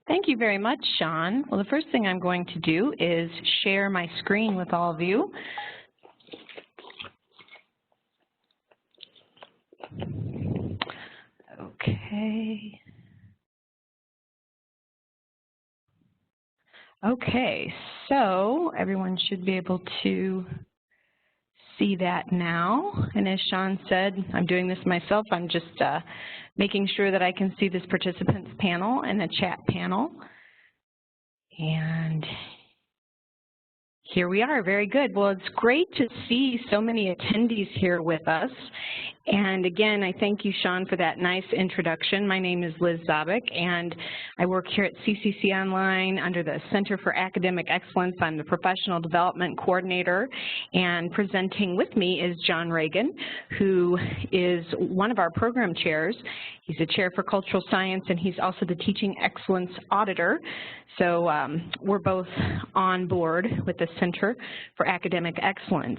Thank you very much, Sean. Well, the first thing I'm going to do is share my screen with all of you. Okay. Okay, so everyone should be able to see that now. And as Sean said, I'm doing this myself. I'm just making sure that I can see this participants panel and the chat panel. And here we are, very good. Well, it's great to see so many attendees here with us. And again, I thank you, Sean, for that nice introduction. My name is Liz Zabik, and I work here at CCC Online under the Center for Academic Excellence. I'm the Professional Development Coordinator, and presenting with me is John Reagan, who is one of our program chairs. He's the Chair for Cultural Science, and he's also the Teaching Excellence Auditor. So we're both on board with the Center for Academic Excellence.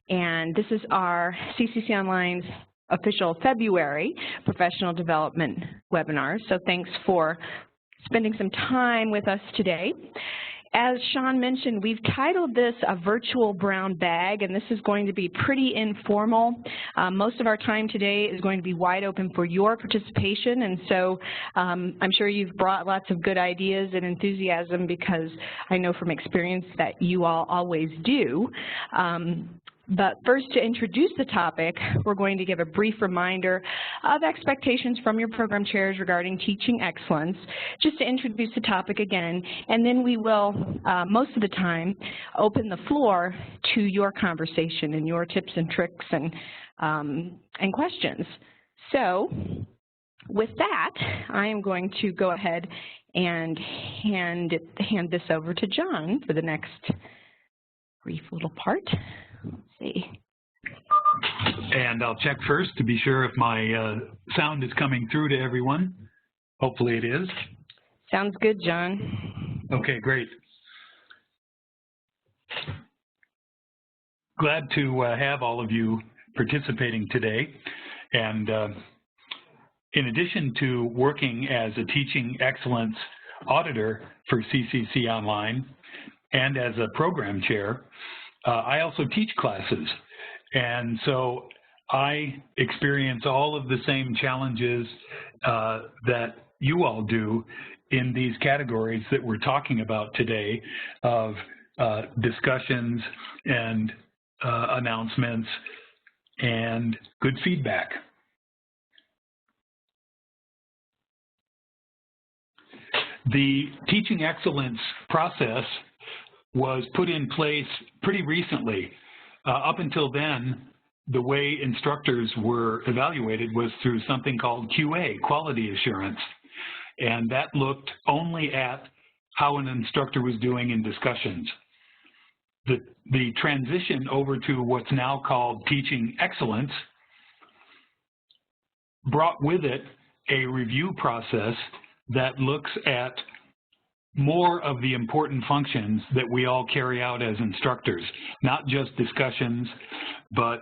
And this is our CCC Online's official February professional development webinar. So thanks for spending some time with us today. As Sean mentioned, we've titled this a virtual brown bag, and this is going to be pretty informal. Most of our time today is going to be wide open for your participation, and so I'm sure you've brought lots of good ideas and enthusiasm, because I know from experience that you all always do. But first, to introduce the topic, we're going to give a brief reminder of expectations from your program chairs regarding teaching excellence, just to introduce the topic again, and then we will, most of the time, open the floor to your conversation and your tips and tricks and questions. So, with that, I am going to go ahead and hand this over to John for the next brief little part. Let's see. And I'll check first to be sure if my sound is coming through to everyone. Hopefully it is. Sounds good, John. Okay, great. Glad to have all of you participating today. And in addition to working as a teaching excellence auditor for CCC Online and as a program chair, I also teach classes, and so I experience all of the same challenges that you all do in these categories that we're talking about today of discussions and announcements and good feedback. The teaching excellence process was put in place pretty recently. Up until then, the way instructors were evaluated was through something called QA, quality assurance. And that looked only at how an instructor was doing in discussions. The transition over to what's now called teaching excellence brought with it a review process that looks at more of the important functions that we all carry out as instructors, not just discussions, but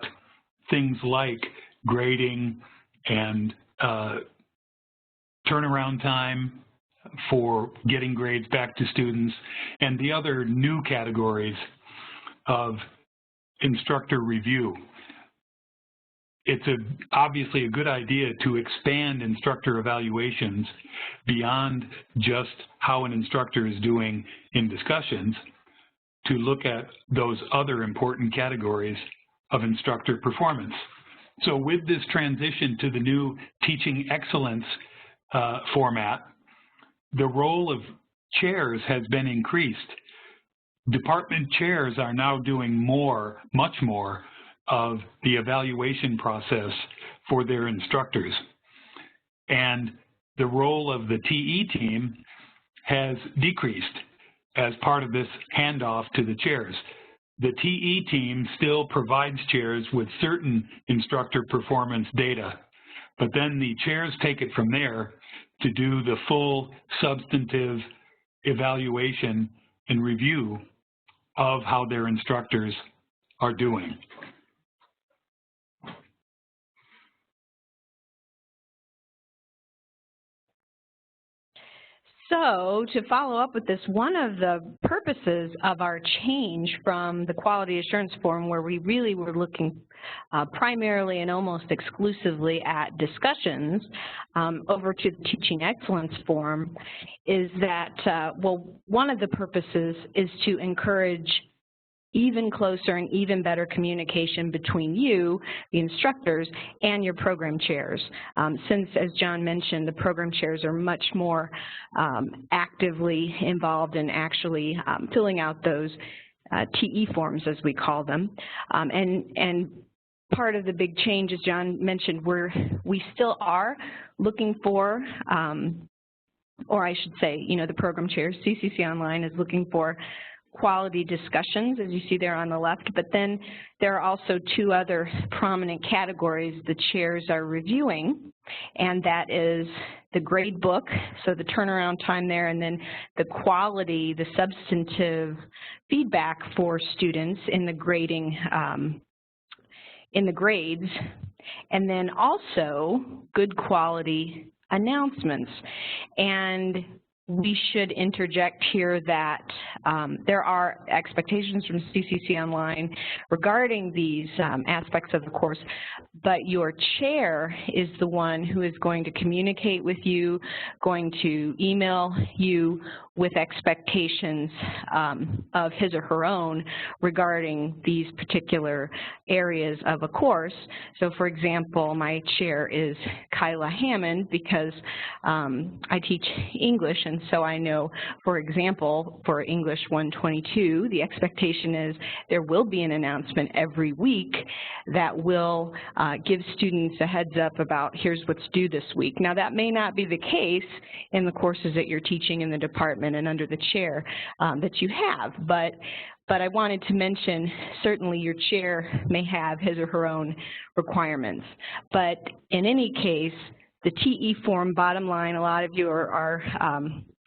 things like grading and turnaround time for getting grades back to students, and the other new categories of instructor review. It's obviously a good idea to expand instructor evaluations beyond just how an instructor is doing in discussions to look at those other important categories of instructor performance. So with this transition to the new teaching excellence format, the role of chairs has been increased. Department chairs are now doing more, much more, of the evaluation process for their instructors. And the role of the TE team has decreased as part of this handoff to the chairs. The TE team still provides chairs with certain instructor performance data, but then the chairs take it from there to do the full substantive evaluation and review of how their instructors are doing. So to follow up with this, one of the purposes of our change from the quality assurance form, where we really were looking primarily and almost exclusively at discussions, over to the teaching excellence form, is that, well, one of the purposes is to encourage even closer and even better communication between you, the instructors, and your program chairs. Since, as John mentioned, the program chairs are much more actively involved in actually filling out those TE forms, as we call them. And part of the big change, as John mentioned, we still are looking for, or I should say, you know, the program chairs, CCC Online is looking for quality discussions, as you see there on the left, but then there are also two other prominent categories the chairs are reviewing, and that is the grade book, so the turnaround time there, and then the quality, the substantive feedback for students in the grading, in the grades, and then also good quality announcements. And we should interject here that there are expectations from CCC Online regarding these aspects of the course, but your chair is the one who is going to communicate with you, going to email you with expectations of his or her own regarding these particular areas of a course. So for example, my chair is Kyla Hammond because I teach English, and so I know, for example, for English 122, the expectation is there will be an announcement every week that will give students a heads up about here's what's due this week. Now that may not be the case in the courses that you're teaching in the department and under the chair that you have, but I wanted to mention certainly your chair may have his or her own requirements. But in any case, the TE form, bottom line, a lot of you are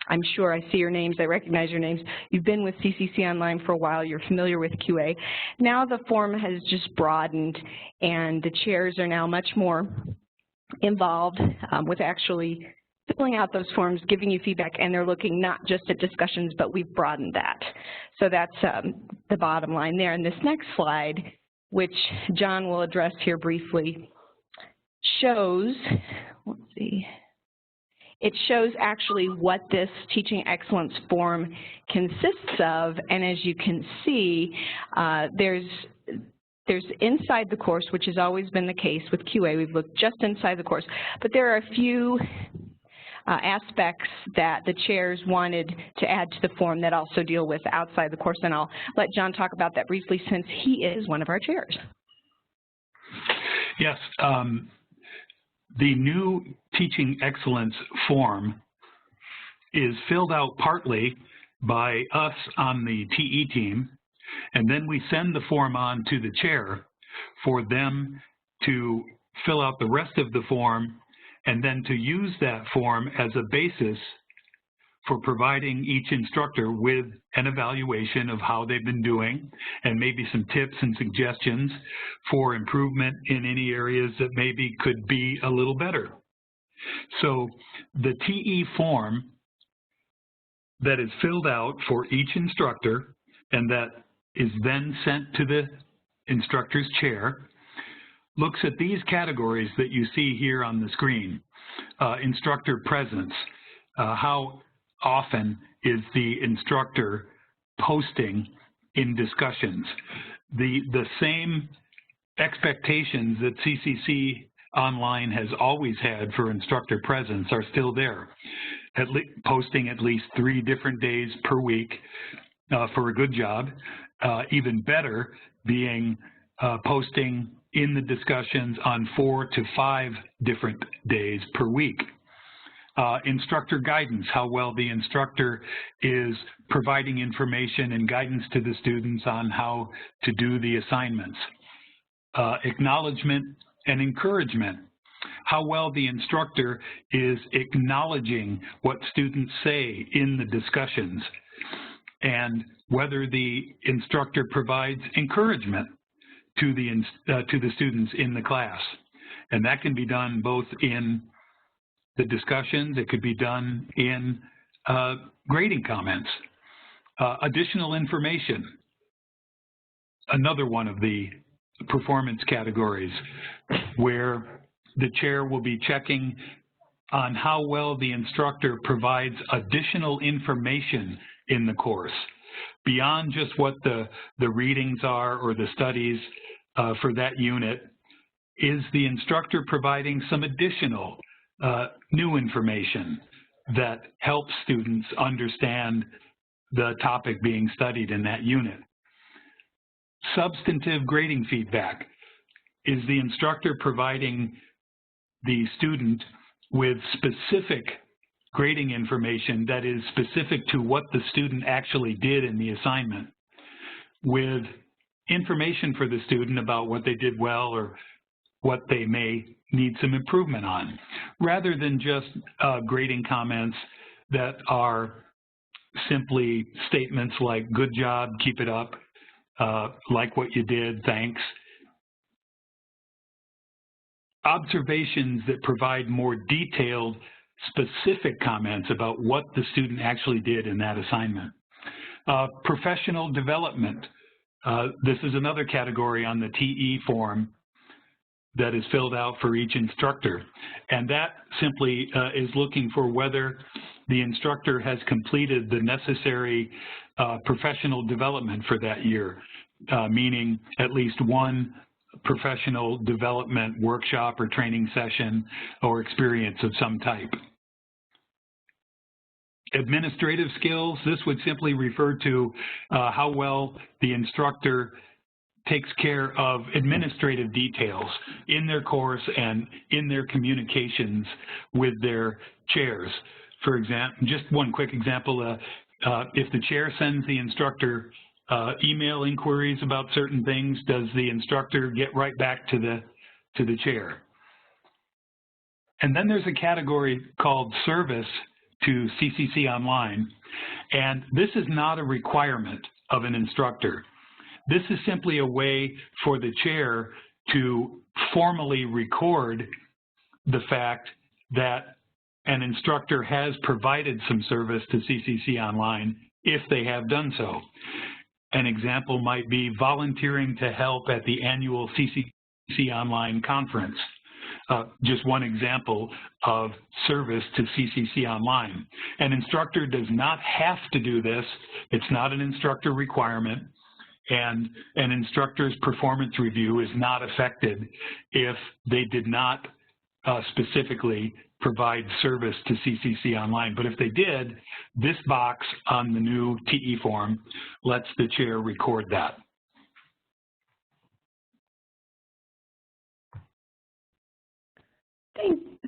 I'm sure I see your names, I recognize your names. You've been with CCC Online for a while, you're familiar with QA. Now the form has just broadened and the chairs are now much more involved with actually filling out those forms, giving you feedback, and they're looking not just at discussions, but we've broadened that. So that's the bottom line there. And this next slide, which John will address here briefly, shows, let's see, it shows actually what this teaching excellence form consists of, and as you can see, there's inside the course, which has always been the case with QA, we've looked just inside the course, but there are a few aspects that the chairs wanted to add to the form that also deal with outside the course, and I'll let John talk about that briefly since he is one of our chairs. Yes, the new teaching excellence form is filled out partly by us on the TE team, and then we send the form on to the chair for them to fill out the rest of the form and then to use that form as a basis for providing each instructor with an evaluation of how they've been doing and maybe some tips and suggestions for improvement in any areas that maybe could be a little better. So the TE form that is filled out for each instructor and that is then sent to the instructor's chair looks at these categories that you see here on the screen. Instructor presence, how often is the instructor posting in discussions? The same expectations that CCC Online has always had for instructor presence are still there. Posting at least 3 different days per week for a good job. Even better being posting in the discussions on 4 to 5 different days per week. Instructor guidance, how well the instructor is providing information and guidance to the students on how to do the assignments. Acknowledgement and encouragement, how well the instructor is acknowledging what students say in the discussions, and whether the instructor provides encouragement to the students in the class. And that can be done both in the discussions, it could be done in grading comments, additional information, another one of the performance categories where the chair will be checking on how well the instructor provides additional information in the course, beyond just what the readings are or the studies for that unit. Is the instructor providing some additional new information that helps students understand the topic being studied in that unit? Substantive grading feedback. Is the instructor providing the student with specific grading information that is specific to what the student actually did in the assignment, with information for the student about what they did well or what they may need some improvement on, rather than just grading comments that are simply statements like, good job, keep it up, like what you did, thanks. Observations that provide more detailed, specific comments about what the student actually did in that assignment. Professional development. This is another category on the TE form that is filled out for each instructor. And that simply is looking for whether the instructor has completed the necessary professional development for that year, meaning at least one professional development workshop or training session or experience of some type. Administrative skills, this would simply refer to how well the instructor takes care of administrative details in their course and in their communications with their chairs. For example, just one quick example, if the chair sends the instructor email inquiries about certain things, does the instructor get right back to the chair? And then there's a category called service to CCC Online, and this is not a requirement of an instructor. This is simply a way for the chair to formally record the fact that an instructor has provided some service to CCC Online if they have done so. An example might be volunteering to help at the annual CCC Online conference. Just one example of service to CCC Online. An instructor does not have to do this. It's not an instructor requirement. And an instructor's performance review is not affected if they did not specifically provide service to CCC Online. But if they did, this box on the new TE form lets the chair record that.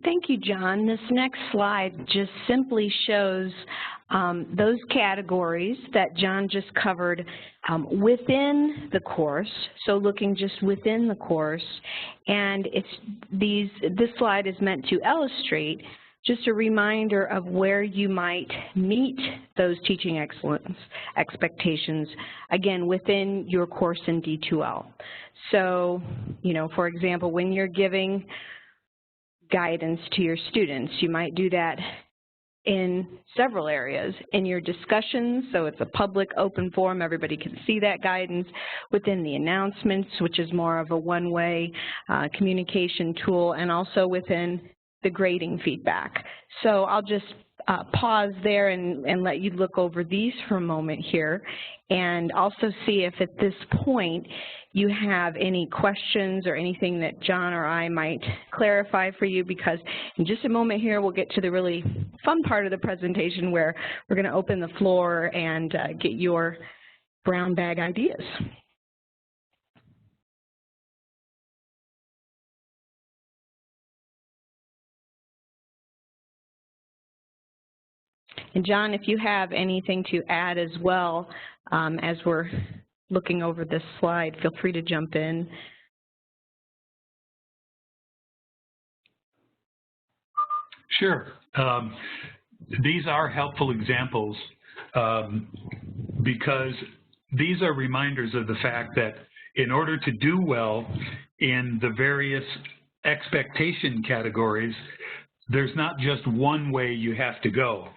Thank you, John. This next slide just simply shows those categories that John just covered within the course, so looking just within the course. And this slide is meant to illustrate just a reminder of where you might meet those teaching excellence expectations, again, within your course in D2L. So, for example, when you're giving guidance to your students, you might do that in several areas. In your discussions, so it's a public open forum, everybody can see that guidance. Within the announcements, which is more of a one-way communication tool, and also within the grading feedback. So I'll just pause there and let you look over these for a moment here, and also see if at this point you have any questions or anything that John or I might clarify for you, because in just a moment here we'll get to the really fun part of the presentation where we're going to open the floor and get your brown bag ideas. And John, if you have anything to add as well as we're looking over this slide, feel free to jump in. Sure. These are helpful examples because these are reminders of the fact that in order to do well in the various expectation categories, there's not just one way you have to go.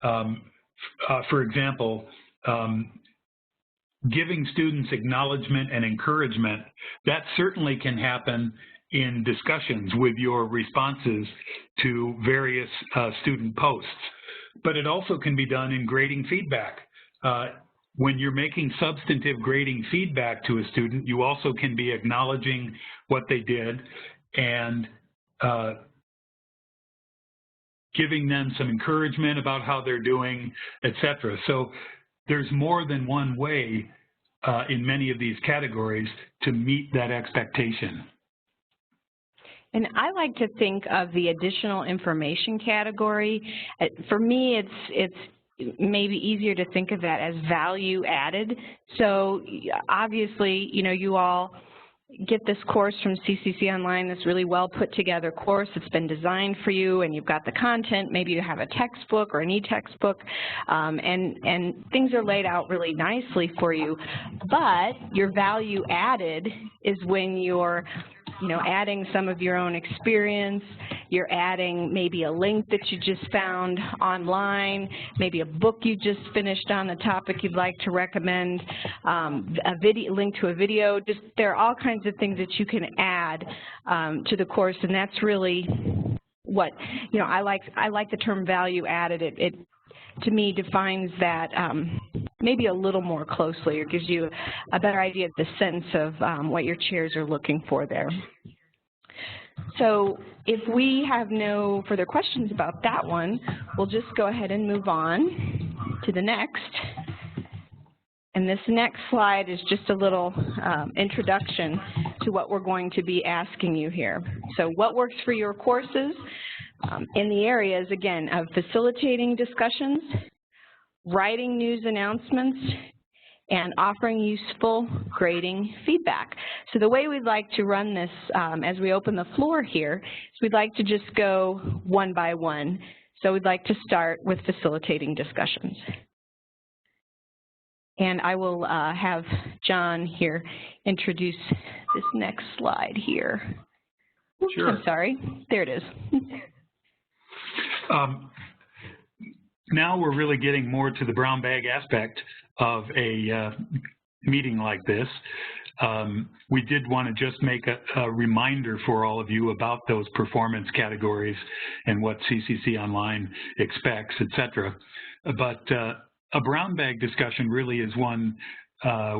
For example, giving students acknowledgement and encouragement, that certainly can happen in discussions with your responses to various student posts. But it also can be done in grading feedback. When you're making substantive grading feedback to a student, you also can be acknowledging what they did and giving them some encouragement about how they're doing, etc. So there's more than one way in many of these categories to meet that expectation. And I like to think of the additional information category. For me, it's maybe easier to think of that as value added. So obviously, you know, you all get this course from CCC Online, this really well put together course. It's been designed for you and you've got the content. Maybe you have a textbook or an e-textbook, and things are laid out really nicely for you. But your value added is when you're, you know, adding some of your own experience. You're adding maybe a link that you just found online, maybe a book you just finished on a topic you'd like to recommend, a video, link to a video. Just there are all kinds of things that you can add to the course, and that's really what, you know, I like the term value added. It to me defines that maybe a little more closely, or gives you a better idea of the sense of what your chairs are looking for there. So if we have no further questions about that one, we'll just go ahead and move on to the next. And this next slide is just a little introduction to what we're going to be asking you here. So what works for your courses in the areas, again, of facilitating discussions, writing news announcements, and offering useful grading feedback. So the way we'd like to run this as we open the floor here is we'd like to just go one by one. So we'd like to start with facilitating discussions. And I will have John here introduce this next slide here. Oops, sure. I'm sorry. There it is. Now we're really getting more to the brown bag aspect of a meeting like this. We did want to just make a reminder for all of you about those performance categories and what CCC Online expects, etc. But a brown bag discussion really is one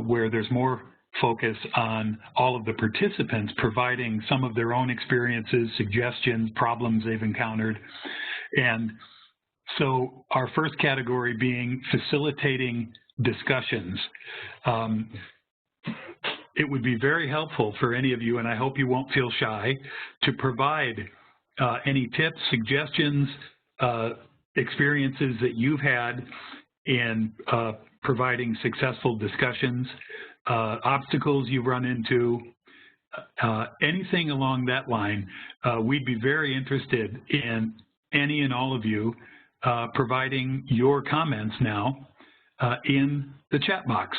where there's more focus on all of the participants providing some of their own experiences, suggestions, problems they've encountered. And so our first category being facilitating discussions. It would be very helpful for any of you, and I hope you won't feel shy, to provide any tips, suggestions, experiences that you've had in providing successful discussions, obstacles you've run into, anything along that line. We'd be very interested in any and all of you providing your comments now in the chat box.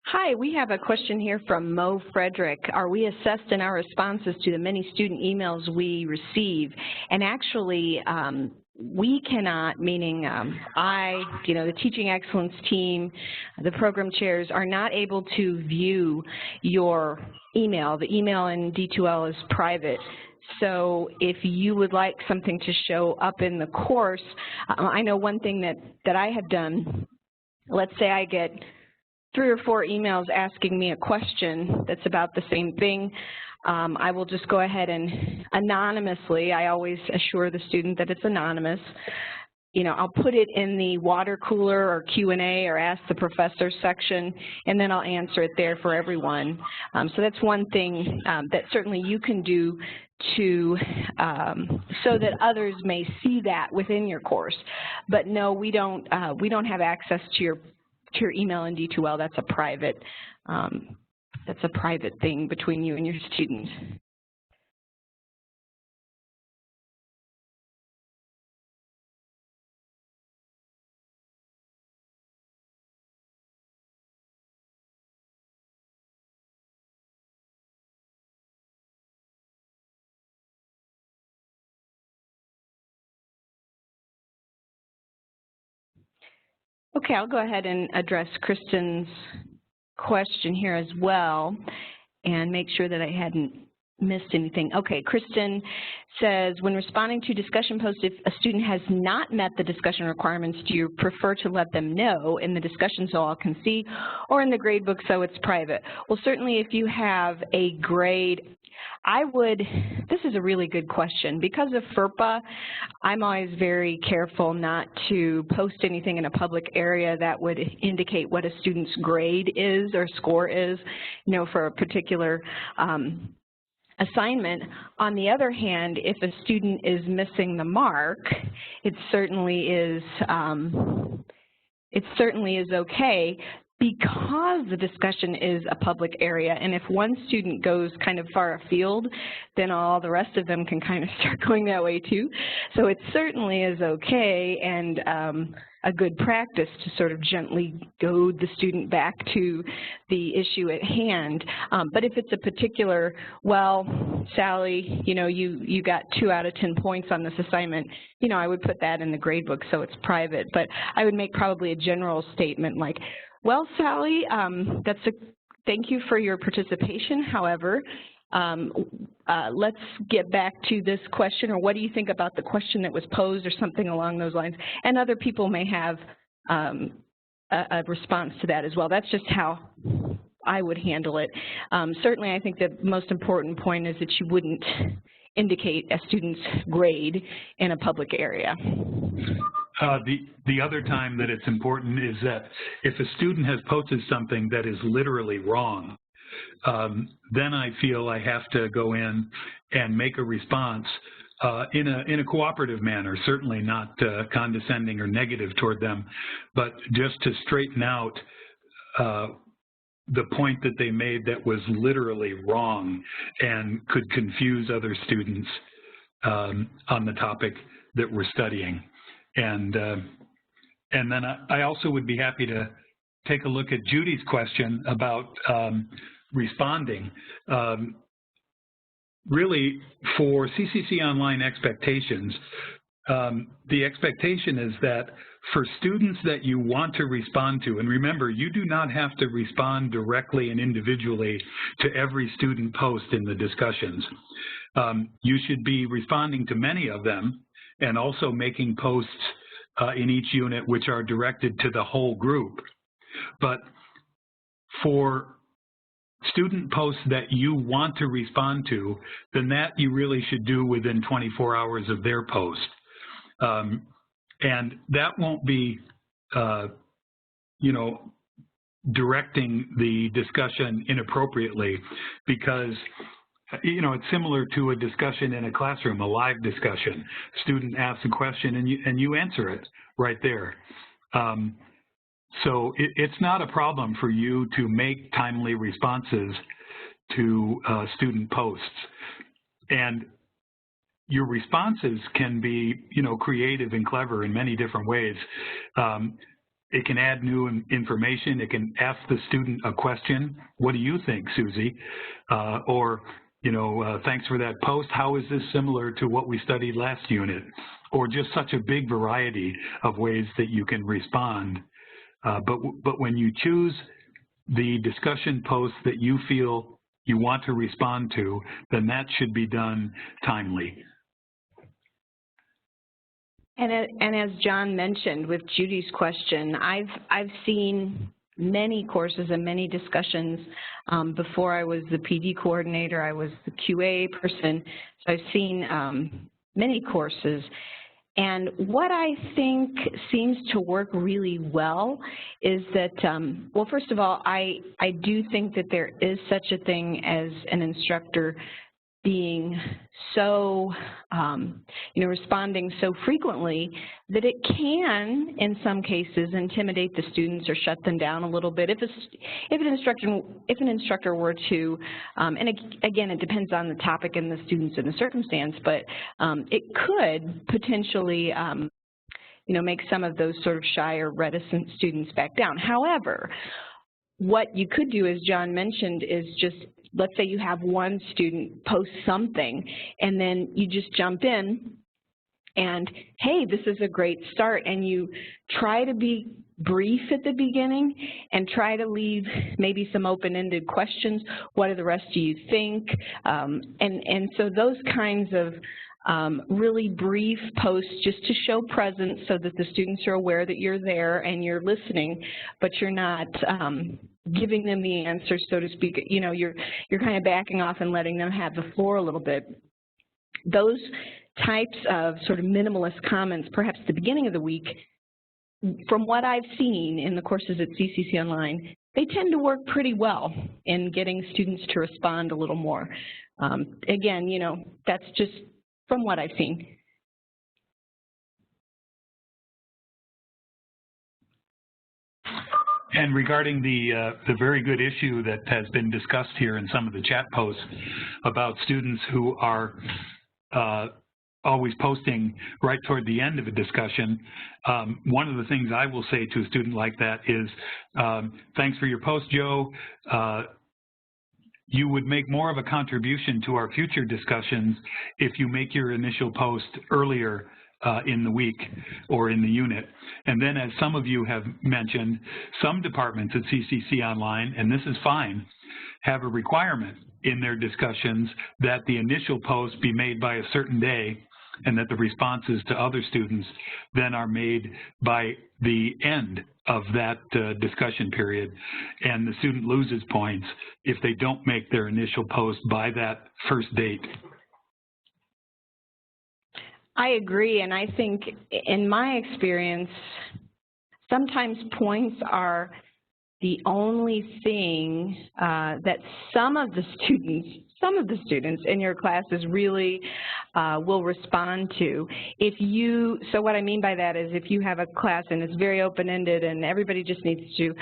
Hi, we have a question here from Mo Frederick. Are we assessed in our responses to the many student emails we receive? And actually, we cannot, meaning the Teaching Excellence team, the program chairs are not able to view your email. The email in D2L is private. So if you would like something to show up in the course, I know one thing that I have done, let's say I get 3 or 4 emails asking me a question that's about the same thing. I will just go ahead and anonymously, I always assure the student that it's anonymous, I'll put it in the water cooler or Q&A or ask the professor section, and then I'll answer it there for everyone. So that's one thing that certainly you can do to so that others may see that within your course. But no, we don't have access to your email in D2L. That's a private that's a private thing between you and your student. Okay, I'll go ahead and address Kristen's question here as well and make sure that I hadn't missed anything. Okay, Kristen says, when responding to discussion posts, if a student has not met the discussion requirements, do you prefer to let them know in the discussion so all can see, or in the grade book so it's private? Well, certainly if you have a grade, this is a really good question. Because of FERPA, I'm always very careful not to post anything in a public area that would indicate what a student's grade is or score is, for a particular assignment. On the other hand, if a student is missing the mark, it certainly is okay, because the discussion is a public area, and if one student goes kind of far afield, then all the rest of them can kind of start going that way too. So it certainly is okay and a good practice to sort of gently goad the student back to the issue at hand. But if it's a particular, well, Sally, you got 2 out of 10 points on this assignment, I would put that in the grade book so it's private. But I would make probably a general statement like, well, Sally, thank you for your participation. However, let's get back to this question, or what do you think about the question that was posed, or something along those lines. And other people may have a response to that as well. That's just how I would handle it. Certainly, I think the most important point is that you wouldn't indicate a student's grade in a public area. The other time that it's important is that if a student has posted something that is literally wrong, then I feel I have to go in and make a response in a cooperative manner, certainly not condescending or negative toward them, but just to straighten out the point that they made that was literally wrong and could confuse other students on the topic that we're studying. And then I also would be happy to take a look at Judy's question about responding. Really, for CCC Online expectations, the expectation is that for students that you want to respond to, and remember, you do not have to respond directly and individually to every student post in the discussions. You should be responding to many of them, and also making posts in each unit which are directed to the whole group. But for student posts that you want to respond to, then that you really should do within 24 hours of their post. And that won't be, directing the discussion inappropriately, because it's similar to a discussion in a classroom, a live discussion. Student asks a question and you answer it right there. So it's not a problem for you to make timely responses to student posts. And your responses can be, creative and clever in many different ways. It can add new information. It can ask the student a question. What do you think, Susie? Or, thanks for that post. How is this similar to what we studied last unit? Or just such a big variety of ways that you can respond. But when you choose the discussion posts that you feel you want to respond to, then that should be done timely. And as John mentioned with Judy's question, I've seen many courses and many discussions. Before I was the PD coordinator, I was the QA person, so I've seen many courses. And what I think seems to work really well is that, well, first of all, I do think that there is such a thing as an instructor being so, responding so frequently that it can, in some cases, intimidate the students or shut them down a little bit. If an instructor were to, and again, it depends on the topic and the students and the circumstance, but it could potentially, make some of those sort of shy or reticent students back down. However, what you could do, as John mentioned, is just, let's say you have one student post something, and then you just jump in and, hey, this is a great start, and you try to be brief at the beginning and try to leave maybe some open-ended questions. What do the rest of you think? And so those kinds of really brief posts just to show presence so that the students are aware that you're there and you're listening, but you're not giving them the answer, so to speak. You're kind of backing off and letting them have the floor a little bit. Those types of sort of minimalist comments, perhaps at the beginning of the week, from what I've seen in the courses at CCC Online, they tend to work pretty well in getting students to respond a little more. Again, that's just from what I've seen. And regarding the very good issue that has been discussed here in some of the chat posts about students who are always posting right toward the end of a discussion, one of the things I will say to a student like that is, thanks for your post, Joe. You would make more of a contribution to our future discussions if you make your initial post earlier in the week or in the unit. And then, as some of you have mentioned, some departments at CCC Online, and this is fine, have a requirement in their discussions that the initial post be made by a certain day and that the responses to other students then are made by the end of that discussion period, and the student loses points if they don't make their initial post by that first date. I agree, and I think in my experience, sometimes points are the only thing that some of the students in your classes really will respond to. So what I mean by that is if you have a class and it's very open-ended and everybody just needs to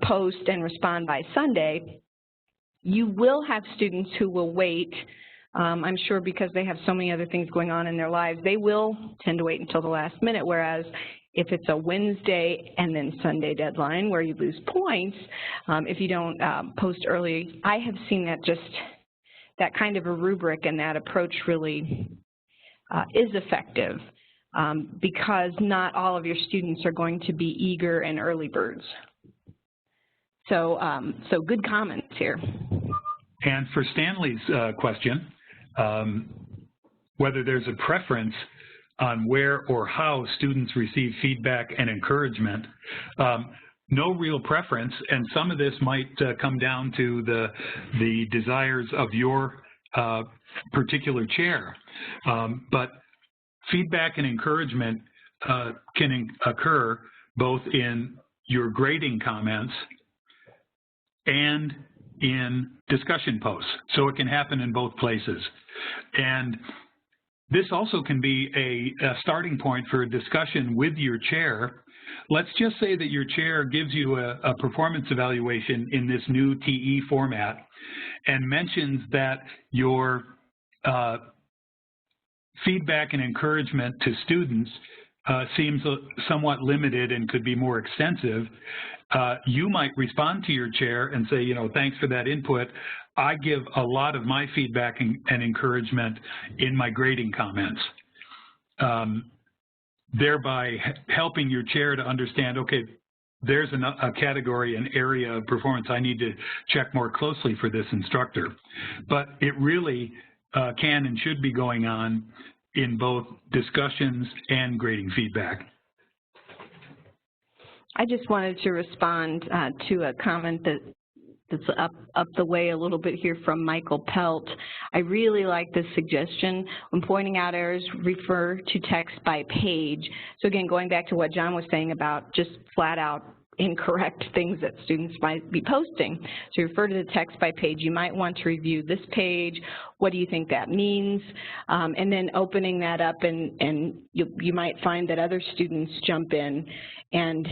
post and respond by Sunday, you will have students who will wait. I'm sure because they have so many other things going on in their lives, they will tend to wait until the last minute, whereas if it's a Wednesday and then Sunday deadline where you lose points, if you don't post early, I have seen that kind of a rubric and that approach really is effective because not all of your students are going to be eager and early birds. So, so good comments here. And for Stanley's question, whether there's a preference on where or how students receive feedback and encouragement, no real preference, and some of this might come down to the desires of your particular chair. But feedback and encouragement can occur both in your grading comments and in discussion posts. So it can happen in both places. And this also can be a starting point for a discussion with your chair. Let's just say that your chair gives you a performance evaluation in this new TE format and mentions that your feedback and encouragement to students seems somewhat limited and could be more extensive. You might respond to your chair and say, thanks for that input. I give a lot of my feedback and encouragement in my grading comments, thereby helping your chair to understand, okay, there's a category, an area of performance I need to check more closely for this instructor. But it really can and should be going on in both discussions and grading feedback. I just wanted to respond to a comment that's up the way a little bit here from Michael Pelt. I really like this suggestion. When pointing out errors, refer to text by page. So again, going back to what John was saying about just flat out incorrect things that students might be posting. So you refer to the text by page. You might want to review this page. What do you think that means? And then opening that up, and you might find that other students jump in and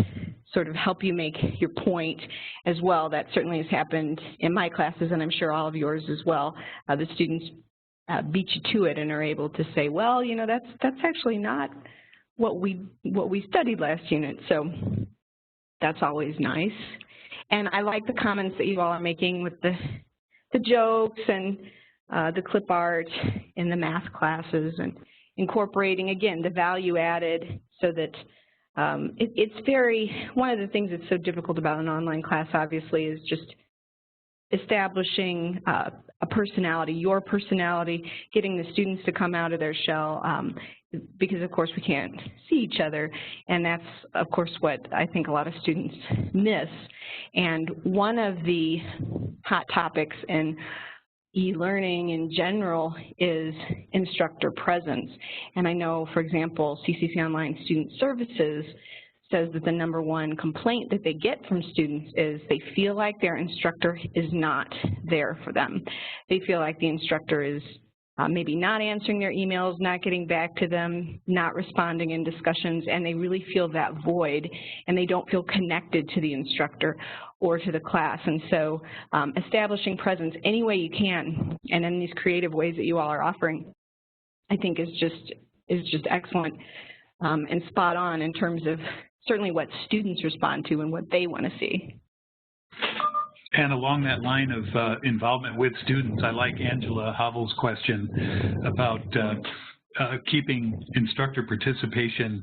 sort of help you make your point as well. That certainly has happened in my classes, and I'm sure all of yours as well. The students beat you to it and are able to say, well, you know, that's actually not what we studied last unit. So that's always nice. And I like the comments that you all are making with the jokes and the clip art in the math classes, and incorporating, again, the value added, so that it's very, one of the things that's so difficult about an online class, obviously, is just establishing a personality, your personality, getting the students to come out of their shell, because of course we can't see each other, and that's of course what I think a lot of students miss. And one of the hot topics in e-learning in general is instructor presence. And I know, for example, CCC Online Student Services says that the #1 complaint that they get from students is they feel like their instructor is not there for them. They feel like the instructor is maybe not answering their emails, not getting back to them, not responding in discussions, and they really feel that void, and they don't feel connected to the instructor or to the class. And so establishing presence any way you can, and in these creative ways that you all are offering, I think is just excellent and spot on in terms of certainly what students respond to and what they want to see. And along that line of involvement with students, I like Angela Havel's question about keeping instructor participation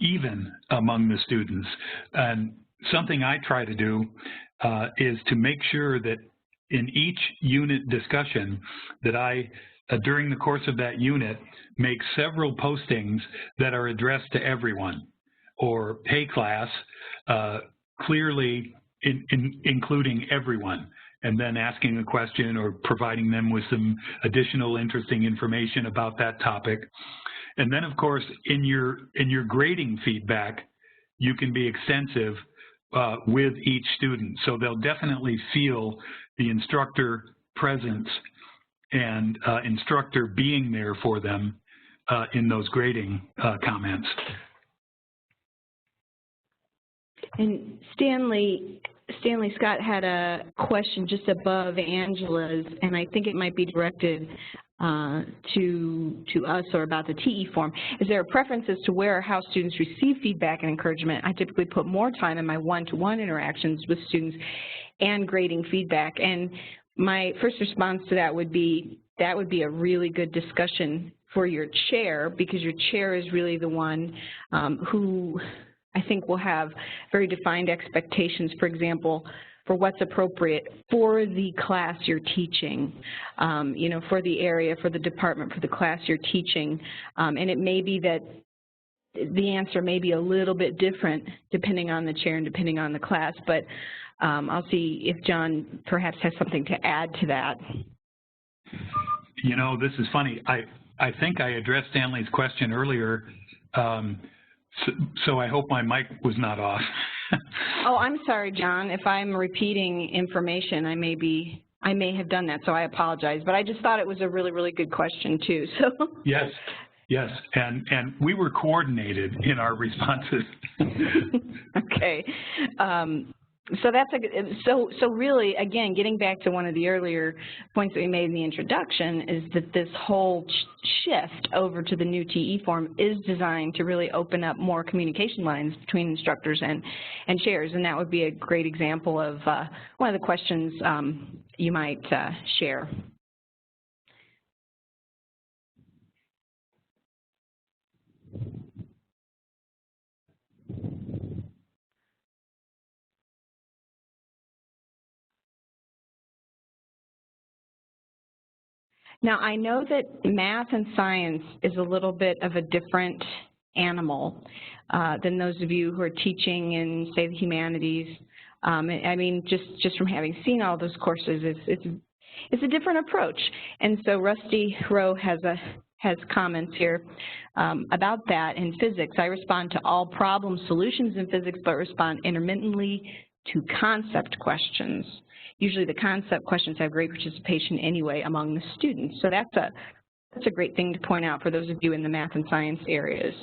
even among the students. And something I try to do is to make sure that in each unit discussion that I, during the course of that unit, make several postings that are addressed to everyone. Or, hey class, clearly including everyone, and then asking a question or providing them with some additional interesting information about that topic. And then of course in your grading feedback, you can be extensive with each student. So they'll definitely feel the instructor presence and instructor being there for them in those grading comments. And Stanley Scott had a question just above Angela's, and I think it might be directed to us or about the TE form. Is there a preference as to where or how students receive feedback and encouragement? I typically put more time in my one-to-one interactions with students and grading feedback. And my first response to that would be a really good discussion for your chair, because your chair is really the one who I think will have very defined expectations, for example, for what's appropriate for the class you're teaching, you know, for the area, for the department, for the class you're teaching. And it may be that the answer may be a little bit different depending on the chair and depending on the class, but I'll see if John perhaps has something to add to that. You know, this is funny. I think I addressed Stanley's question earlier, so I hope my mic was not off. Oh, I'm sorry, John. If I'm repeating information, I may have done that, so I apologize. But I just thought it was a really, really good question too. So yes, and we were coordinated in our responses. Okay. So that's so really, again, getting back to one of the earlier points that we made in the introduction, is that this whole shift over to the new TE form is designed to really open up more communication lines between instructors and chairs, and that would be a great example of one of the questions you might share. Now, I know that math and science is a little bit of a different animal than those of you who are teaching in, say, the humanities. I mean, just from having seen all those courses, it's a different approach. And so Rusty Rowe has a has comments here about that in physics. I respond to all problem solutions in physics, but respond intermittently to concept questions. Usually the concept questions have great participation anyway among the students. So that's a great thing to point out for those of you in the math and science areas.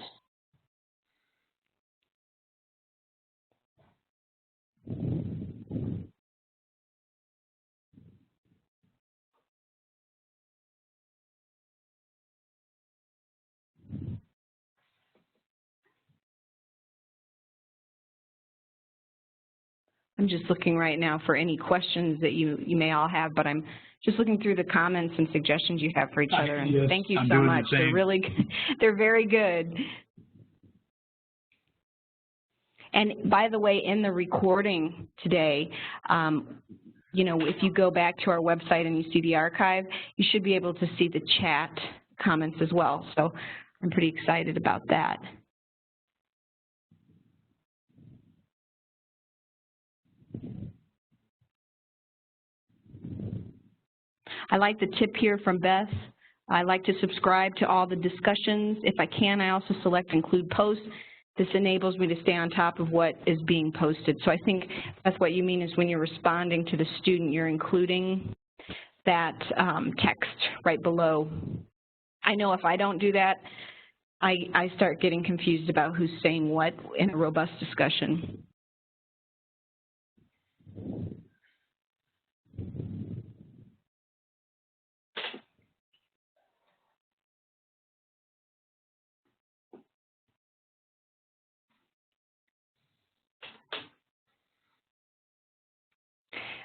I'm just looking right now for any questions that you may all have, but I'm just looking through the comments and suggestions you have for each other. And yes, thank you I'm so doing much. The same. They're really, they're very good. And by the way, in the recording today, you know, if you go back to our website and you see the archive, you should be able to see the chat comments as well. So I'm pretty excited about that. I like the tip here from Beth. I like to subscribe to all the discussions. If I can, I also select include posts. This enables me to stay on top of what is being posted. So I think that's what you mean is when you're responding to the student, you're including that text right below. I know if I don't do that, I start getting confused about who's saying what in a robust discussion.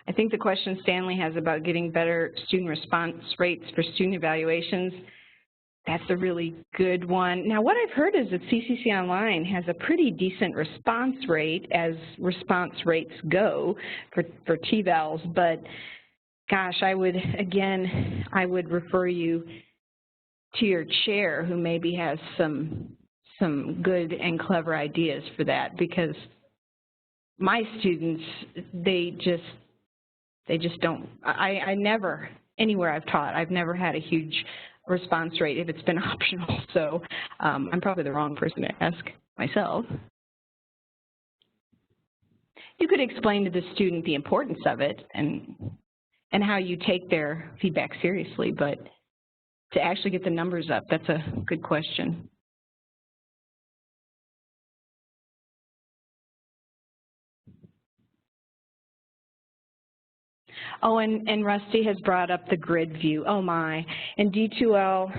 I think the question Stanley has about getting better student response rates for student evaluations, that's a really good one. Now, what I've heard is that CCC Online has a pretty decent response rate as response rates go for TVALs, but gosh, I would refer you to your chair who maybe has some good and clever ideas for that, because my students, they just don't, I never, anywhere I've taught, I've never had a huge response rate if it's been optional. So I'm probably the wrong person to ask myself. You could explain to the student the importance of it and how you take their feedback seriously, but to actually get the numbers up, that's a good question. Oh, and Rusty has brought up the grid view. Oh my, and D2L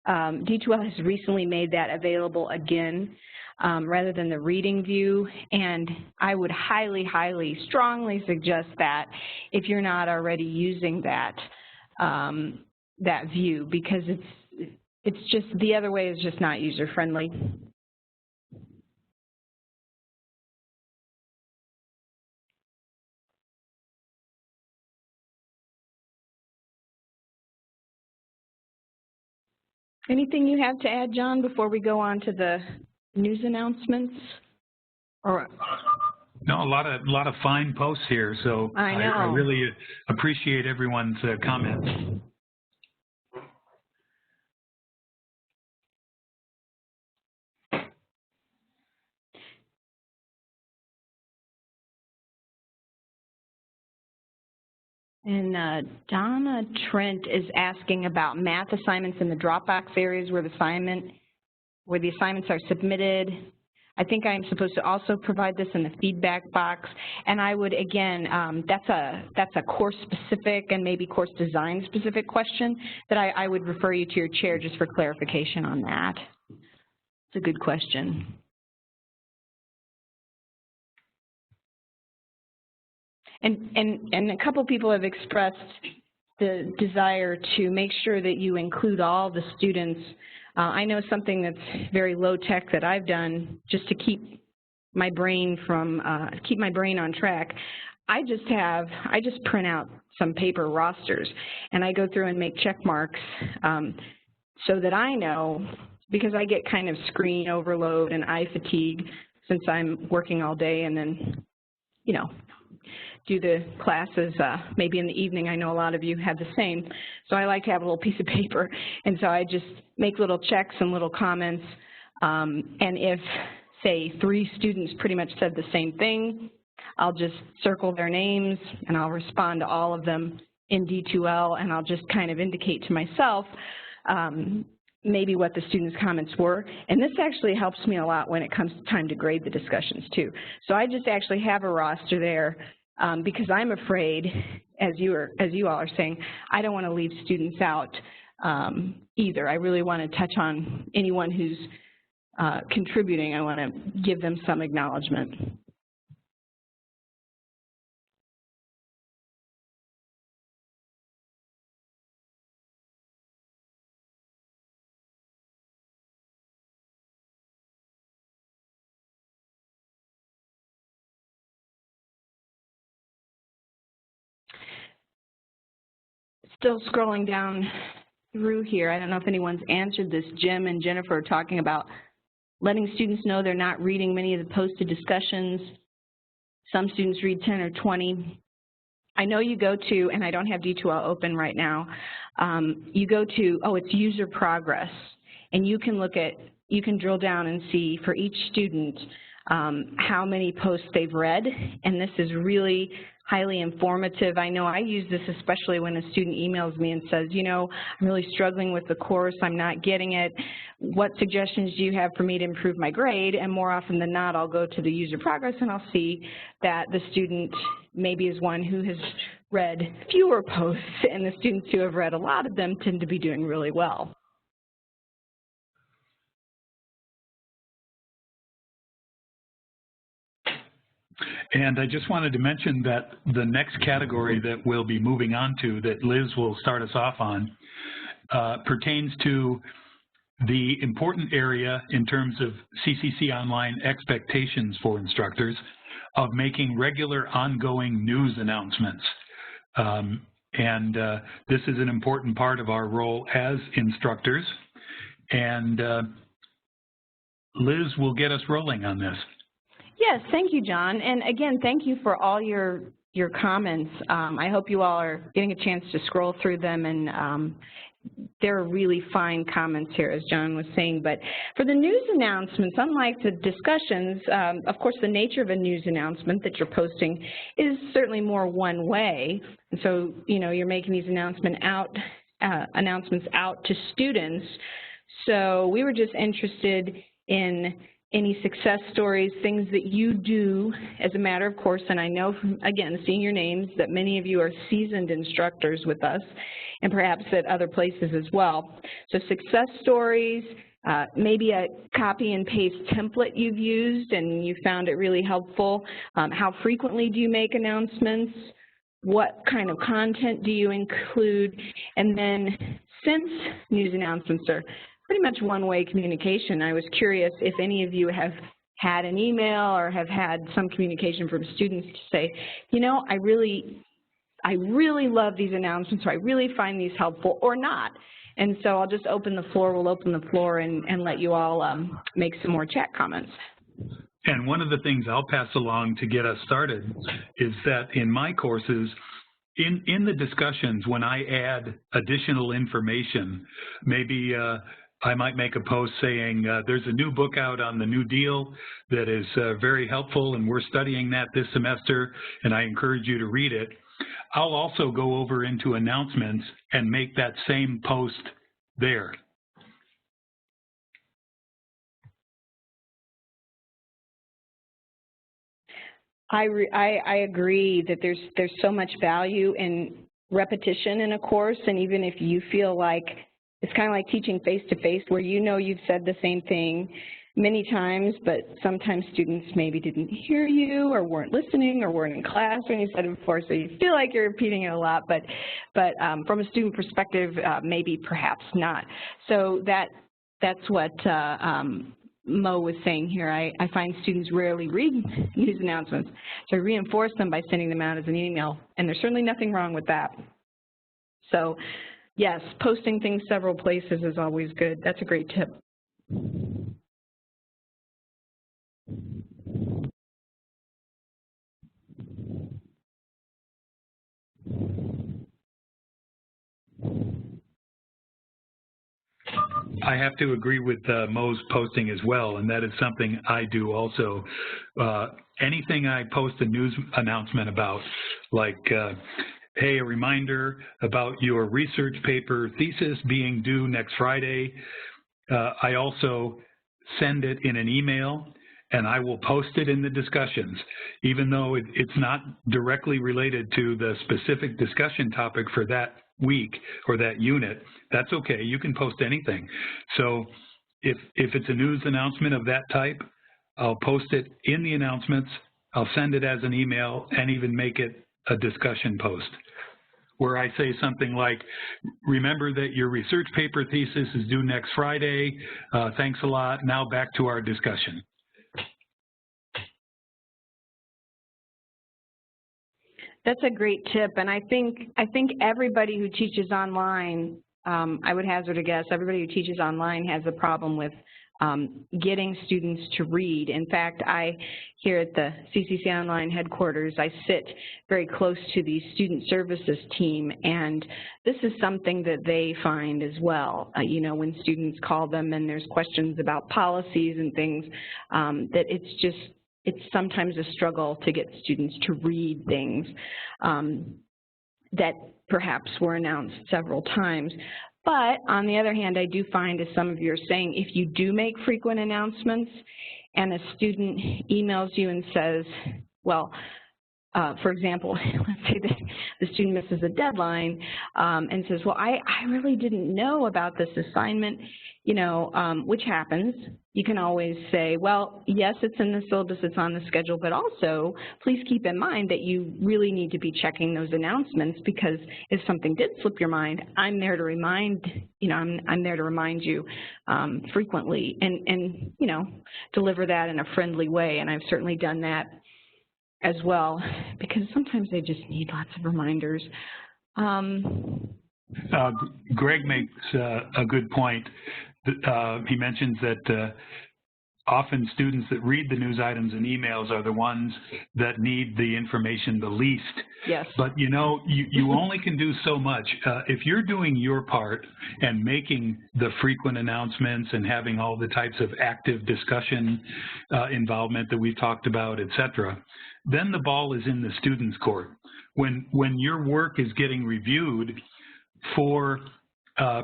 has recently made that available again rather than the reading view, and I would highly, highly, strongly suggest that if you're not already using that that view, because it's just, the other way is just not user friendly. Anything you have to add, John, before we go on to the news announcements? Or no, a lot of fine posts here, so I really appreciate everyone's comments. And Donna Trent is asking about math assignments in the Dropbox areas where the assignments are submitted. I think I'm supposed to also provide this in the feedback box, and I would, again, that's a course-specific and maybe course design-specific question that I would refer you to your chair just for clarification on that. It's a good question. And a couple people have expressed the desire to make sure that you include all the students. I know something that's very low-tech that I've done just to keep my brain on track. I just print out some paper rosters, and I go through and make check marks so that I know, because I get kind of screen overload and eye fatigue since I'm working all day and then, you know, do the classes maybe in the evening. I know a lot of you have the same. So I like to have a little piece of paper. And so I just make little checks and little comments. And if, say, 3 students pretty much said the same thing, I'll just circle their names and I'll respond to all of them in D2L, and I'll just kind of indicate to myself maybe what the students' comments were. And this actually helps me a lot when it comes time to grade the discussions too. So I just actually have a roster there because I'm afraid, as you all are saying, I don't want to leave students out either. I really want to touch on anyone who's contributing. I want to give them some acknowledgement. Still scrolling down through here, I don't know if anyone's answered this. Jim and Jennifer are talking about letting students know they're not reading many of the posted discussions. Some students read 10 or 20. I know you go to, and I don't have D2L open right now, you go to, it's user progress, and you can look at, you can drill down and see for each student how many posts they've read, and this is really highly informative. I know I use this especially when a student emails me and says, you know, I'm really struggling with the course, I'm not getting it. What suggestions do you have for me to improve my grade? And more often than not, I'll go to the user progress and I'll see that the student maybe is one who has read fewer posts, and the students who have read a lot of them tend to be doing really well. And I just wanted to mention that the next category that we'll be moving on to, that Liz will start us off on, pertains to the important area in terms of CCC Online expectations for instructors of making regular ongoing news announcements. This is an important part of our role as instructors. And Liz will get us rolling on this. Yes, thank you, John. And again, thank you for all your comments. I hope you all are getting a chance to scroll through them, and there are really fine comments here, as John was saying. But for the news announcements, unlike the discussions, of course, the nature of a news announcement that you're posting is certainly more one way. And so, you know, you're making these announcements out to students. So we were just interested in any success stories, things that you do as a matter of course, and I know from, again, seeing your names that many of you are seasoned instructors with us and perhaps at other places as well. So success stories, maybe a copy and paste template you've used and you found it really helpful. How frequently do you make announcements? What kind of content do you include? And then since news announcements are pretty much one-way communication, I was curious if any of you have had an email or have had some communication from students to say, you know, I really love these announcements, or I really find these helpful, or not. And so I'll just open the floor, we'll open the floor and let you all make some more chat comments. And one of the things I'll pass along to get us started is that in my courses, in the discussions, when I add additional information, maybe I might make a post saying there's a new book out on the New Deal that is very helpful, and we're studying that this semester, and I encourage you to read it. I'll also go over into announcements and make that same post there. I agree that there's so much value in repetition in a course, and even if you feel like it's kind of like teaching face-to-face where you know you've said the same thing many times, but sometimes students maybe didn't hear you or weren't listening or weren't in class when you said it before, so you feel like you're repeating it a lot, but from a student perspective, maybe perhaps not. So that's what Mo was saying here. I find students rarely read news announcements, so I reinforce them by sending them out as an email, and there's certainly nothing wrong with that. So yes, posting things several places is always good. That's a great tip. I have to agree with Mo's posting as well, and that is something I do also. Anything I post a news announcement about, like, hey, a reminder about your research paper thesis being due next Friday, I also send it in an email, and I will post it in the discussions. Even though it's not directly related to the specific discussion topic for that week or that unit, that's okay. You can post anything. So if it's a news announcement of that type, I'll post it in the announcements, I'll send it as an email, and even make it a discussion post, where I say something like, remember that your research paper thesis is due next Friday. Thanks a lot. Now back to our discussion. That's a great tip, and I think everybody who teaches online, I would hazard a guess, everybody who teaches online has a problem with getting students to read. In fact, here at the CCC Online headquarters, I sit very close to the student services team, and this is something that they find as well. You know, when students call them and there's questions about policies and things, that it's sometimes a struggle to get students to read things that perhaps were announced several times. But on the other hand, I do find, as some of you are saying, if you do make frequent announcements and a student emails you and says, well, for example, let's say that the student misses a deadline and says, well, I really didn't know about this assignment, you know, which happens. You can always say, well, yes, it's in the syllabus, it's on the schedule, but also please keep in mind that you really need to be checking those announcements, because if something did slip your mind, I'm there to remind, you know, I'm there to remind you frequently, and, you know, deliver that in a friendly way. And I've certainly done that as well, because sometimes they just need lots of reminders. Greg makes a good point. He mentions that often students that read the news items and emails are the ones that need the information the least. Yes. But you know, you only can do so much. If you're doing your part and making the frequent announcements and having all the types of active discussion involvement that we've talked about, et cetera, then the ball is in the student's court. When your work is getting reviewed for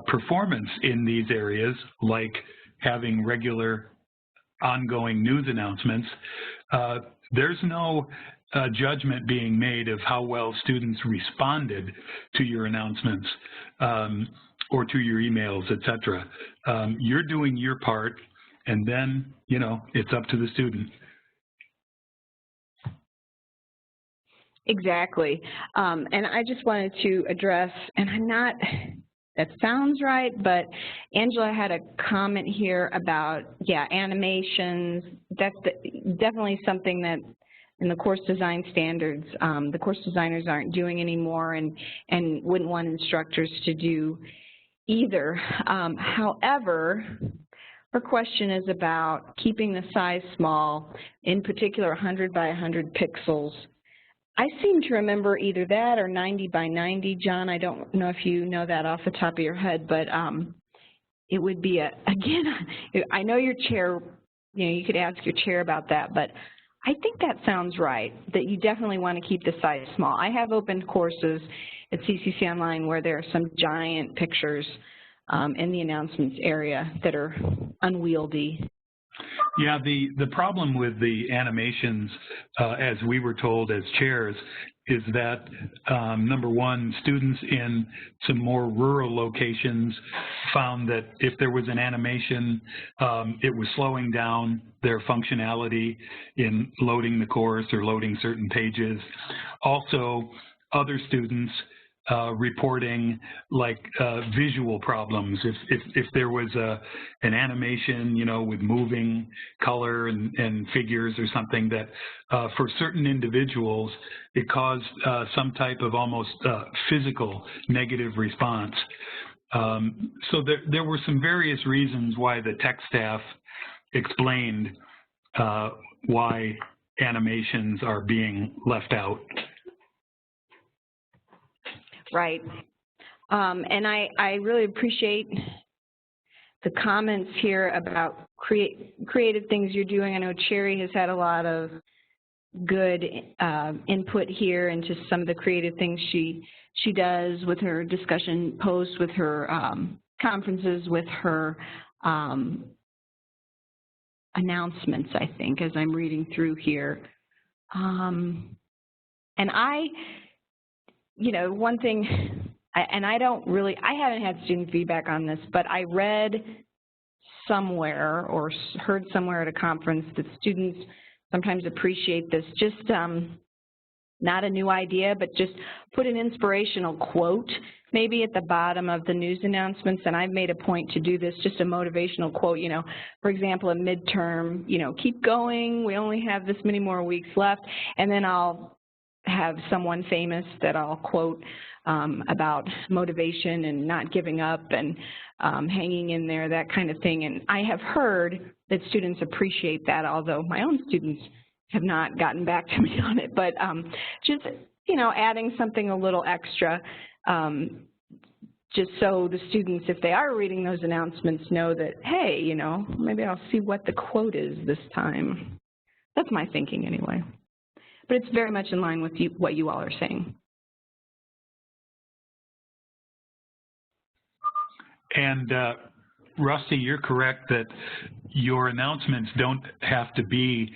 performance in these areas, like having regular ongoing news announcements, there's no judgment being made of how well students responded to your announcements or to your emails, et cetera. You're doing your part, and then, you know, it's up to the student. Exactly. And I just wanted to address, and I'm not, that sounds right, but Angela had a comment here about, yeah, animations. That's definitely something that in the course design standards, the course designers aren't doing anymore, and wouldn't want instructors to do either. However, her question is about keeping the size small, in particular 100 by 100 pixels. I seem to remember either that or 90 by 90. John, I don't know if you know that off the top of your head, but it would be, again, I know your chair, you know, you could ask your chair about that, but I think that sounds right, that you definitely want to keep the size small. I have opened courses at CCC Online where there are some giant pictures in the announcements area that are unwieldy. Yeah, the problem with the animations, as we were told as chairs, is that, number one, students in some more rural locations found that if there was an animation, it was slowing down their functionality in loading the course or loading certain pages. Also, other students reporting like visual problems. If there was an animation, you know, with moving color and figures or something that for certain individuals, it caused some type of almost physical negative response. So there were some various reasons why the tech staff explained why animations are being left out. Right. And I really appreciate the comments here about creative things you're doing. I know Cherry has had a lot of good input here into some of the creative things she does with her discussion posts, with her conferences, with her announcements, I think, as I'm reading through here. And one thing, I haven't had student feedback on this, but I read somewhere or heard somewhere at a conference that students sometimes appreciate this, just not a new idea, but just put an inspirational quote maybe at the bottom of the news announcements, and I've made a point to do this, just a motivational quote, for example, a midterm, keep going, we only have this many more weeks left, and then I'll have someone famous that I'll quote about motivation and not giving up and hanging in there, that kind of thing. And I have heard that students appreciate that, although my own students have not gotten back to me on it. But just, adding something a little extra, just so the students, if they are reading those announcements, know that, hey, maybe I'll see what the quote is this time. That's my thinking anyway. But it's very much in line with what you all are saying. And Rusty, you're correct that your announcements don't have to be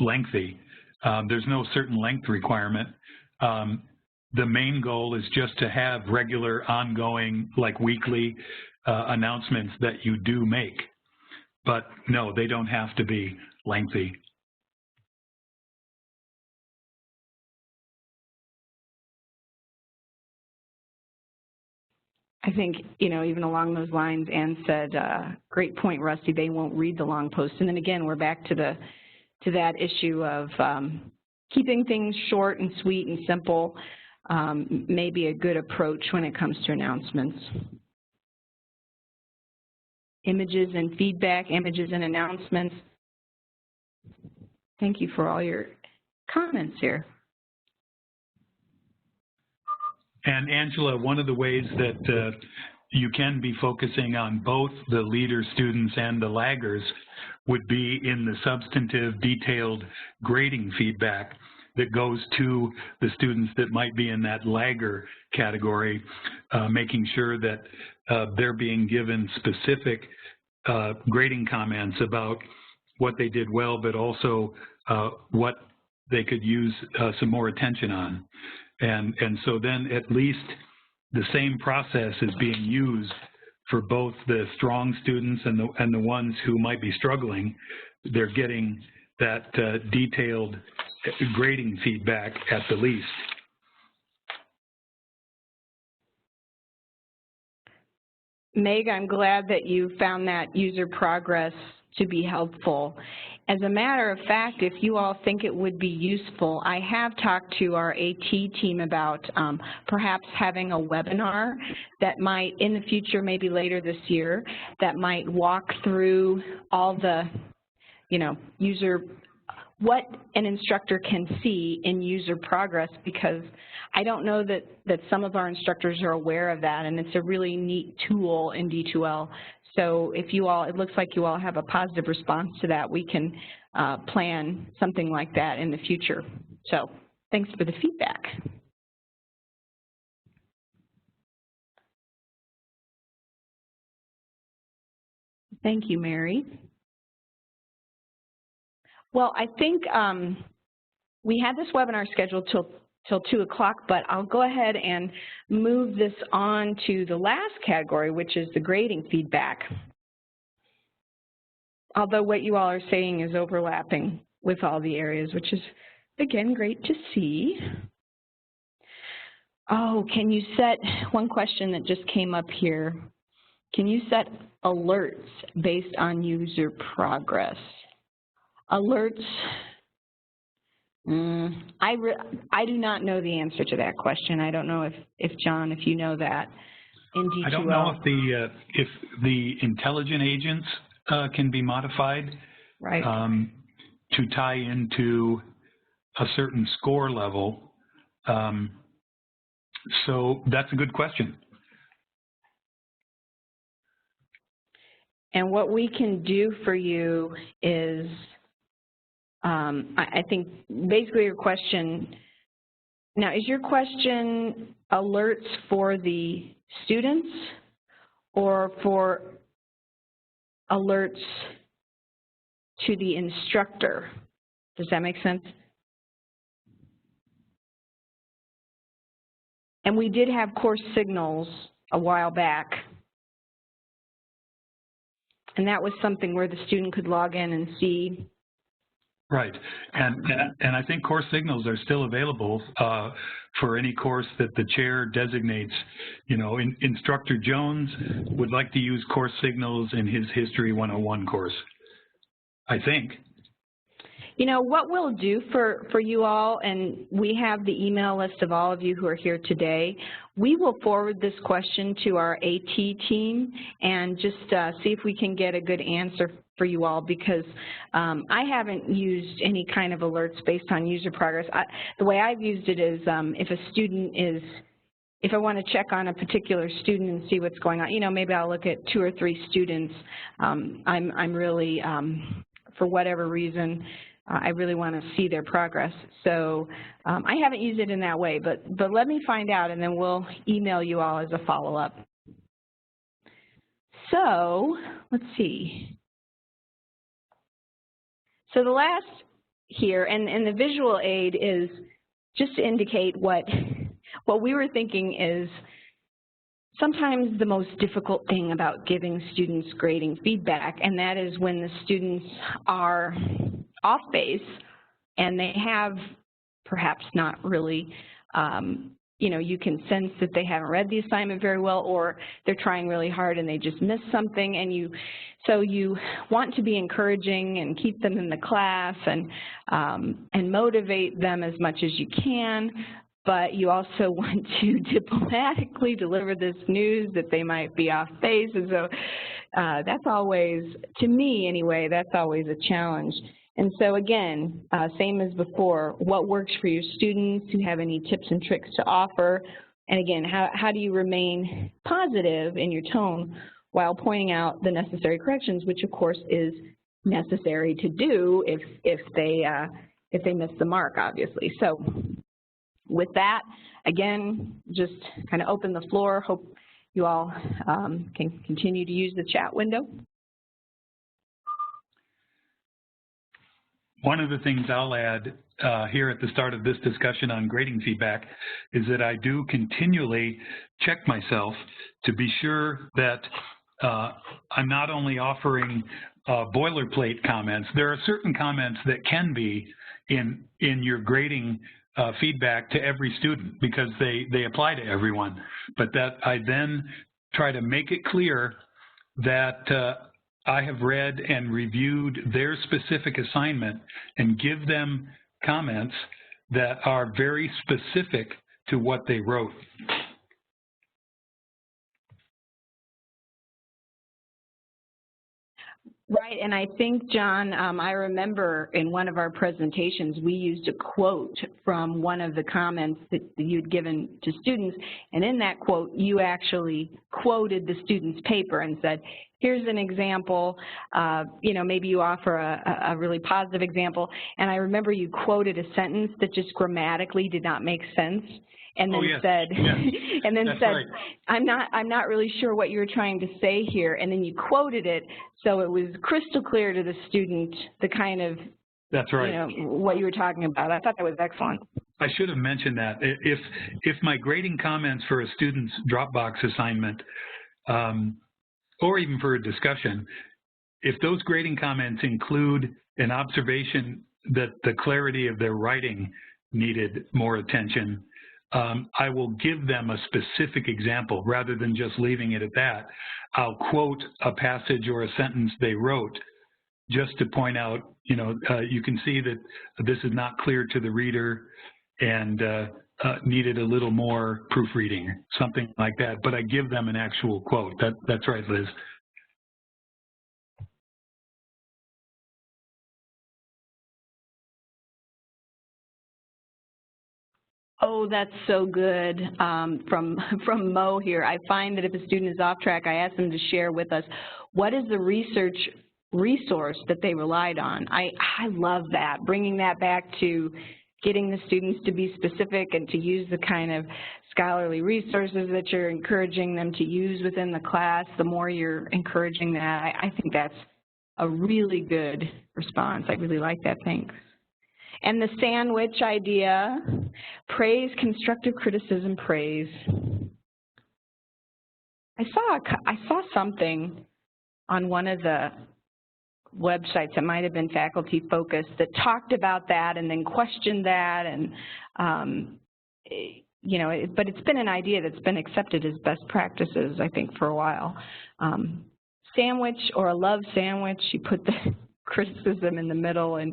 lengthy. There's no certain length requirement. The main goal is just to have regular, ongoing, like weekly announcements that you do make. But no, they don't have to be lengthy. I think, even along those lines, Ann said, great point, Rusty, they won't read the long posts. And then again, we're back to that issue of keeping things short and sweet and simple, may be a good approach when it comes to announcements. Images and feedback, images and announcements. Thank you for all your comments here. And Angela, one of the ways that you can be focusing on both the leader students and the laggers would be in the substantive, detailed grading feedback that goes to the students that might be in that lagger category, making sure that they're being given specific grading comments about what they did well, but also what they could use some more attention on. And so then at least the same process is being used for both the strong students and the ones who might be struggling. They're getting that detailed grading feedback at the least. Meg, I'm glad that you found that user progress to be helpful. As a matter of fact, if you all think it would be useful, I have talked to our AT team about perhaps having a webinar that might, in the future, maybe later this year, that might walk through all the, what an instructor can see in user progress, because I don't know that some of our instructors are aware of that, and it's a really neat tool in D2L. So if you all, it looks like you all have a positive response to that, we can plan something like that in the future. So thanks for the feedback. Thank you, Mary. Well, I think we had this webinar scheduled till 2 o'clock, but I'll go ahead and move this on to the last category, which is the grading feedback. Although what you all are saying is overlapping with all the areas, which is, again, great to see. Oh, can you set, one question that just came up here, can you set alerts based on user progress? Alerts, I do not know the answer to that question. I don't know if John, if you know that in D2L. I don't know if the intelligent agents can be modified, right, to tie into a certain score level. So that's a good question. And what we can do for you is, I think basically your question, now is your question alerts for the students or for alerts to the instructor? Does that make sense? And we did have course signals a while back. And that was something where the student could log in and see. Right, and I think course signals are still available for any course that the chair designates. You know, Instructor Jones would like to use course signals in his History 101 course, I think. You know, what we'll do for you all, and we have the email list of all of you who are here today, we will forward this question to our AT team and just see if we can get a good answer for you all, because I haven't used any kind of alerts based on user progress. The way I've used it is if a student is, if I want to check on a particular student and see what's going on, you know, maybe I'll look at 2 or 3 students. I'm really, for whatever reason, I really want to see their progress. So I haven't used it in that way, but let me find out, and then we'll email you all as a follow-up. So let's see. So the last here, and the visual aid is just to indicate what we were thinking is sometimes the most difficult thing about giving students grading feedback, and that is when the students are off base and they have perhaps not really, you know, you can sense that they haven't read the assignment very well, or they're trying really hard and they just missed something, and so you want to be encouraging and keep them in the class and motivate them as much as you can, but you also want to diplomatically deliver this news that they might be off base, and so that's always, to me anyway, that's always a challenge. And so again, same as before, what works for your students? Do you have any tips and tricks to offer? And again, how do you remain positive in your tone while pointing out the necessary corrections, which of course is necessary to do if they miss the mark, obviously. So with that, again, just kind of open the floor. Hope you all can continue to use the chat window. One of the things I'll add here at the start of this discussion on grading feedback is that I do continually check myself to be sure that I'm not only offering boilerplate comments. There are certain comments that can be in your grading feedback to every student because they apply to everyone, but that I then try to make it clear that I have read and reviewed their specific assignment and give them comments that are very specific to what they wrote. Right, and I think, John, I remember in one of our presentations, we used a quote from one of the comments that you'd given to students, and in that quote, you actually quoted the student's paper and said, here's an example, you know, maybe you offer a really positive example, and I remember you quoted a sentence that just grammatically did not make sense. And then said, and then said, right. I'm not really sure what you were trying to say here. And then you quoted it, so it was crystal clear to the student the kind of, that's right, you know, what you were talking about. I thought that was excellent. I should have mentioned that. If my grading comments for a student's Dropbox assignment, or even for a discussion, if those grading comments include an observation that the clarity of their writing needed more attention, I will give them a specific example rather than just leaving it at that. I'll quote a passage or a sentence they wrote just to point out, you know, you can see that this is not clear to the reader and needed a little more proofreading, something like that. But I give them an actual quote. That's right, Liz. Oh, that's so good. From Mo here, I find that if a student is off track, I ask them to share with us what is the research resource that they relied on. I love that, bringing that back to getting the students to be specific and to use the kind of scholarly resources that you're encouraging them to use within the class. The more you're encouraging that, I think that's a really good response. I really like that. Thanks. And the sandwich idea, praise, constructive criticism, praise. I saw something on one of the websites that might have been faculty focused that talked about that and then questioned that, and you know, but it's been an idea that's been accepted as best practices, I think, for a while. Sandwich or a love sandwich, you put the criticism in the middle and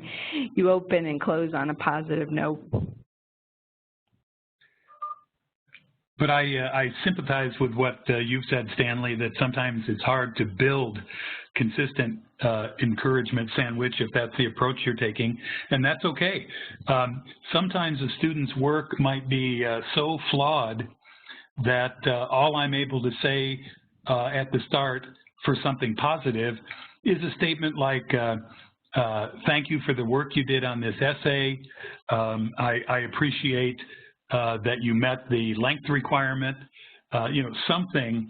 you open and close on a positive note. But I sympathize with what you've said, Stanley, that sometimes it's hard to build consistent encouragement sandwich if that's the approach you're taking, and that's okay. Sometimes a student's work might be so flawed that all I'm able to say at the start for something positive is a statement like, thank you for the work you did on this essay. I appreciate that you met the length requirement, you know, something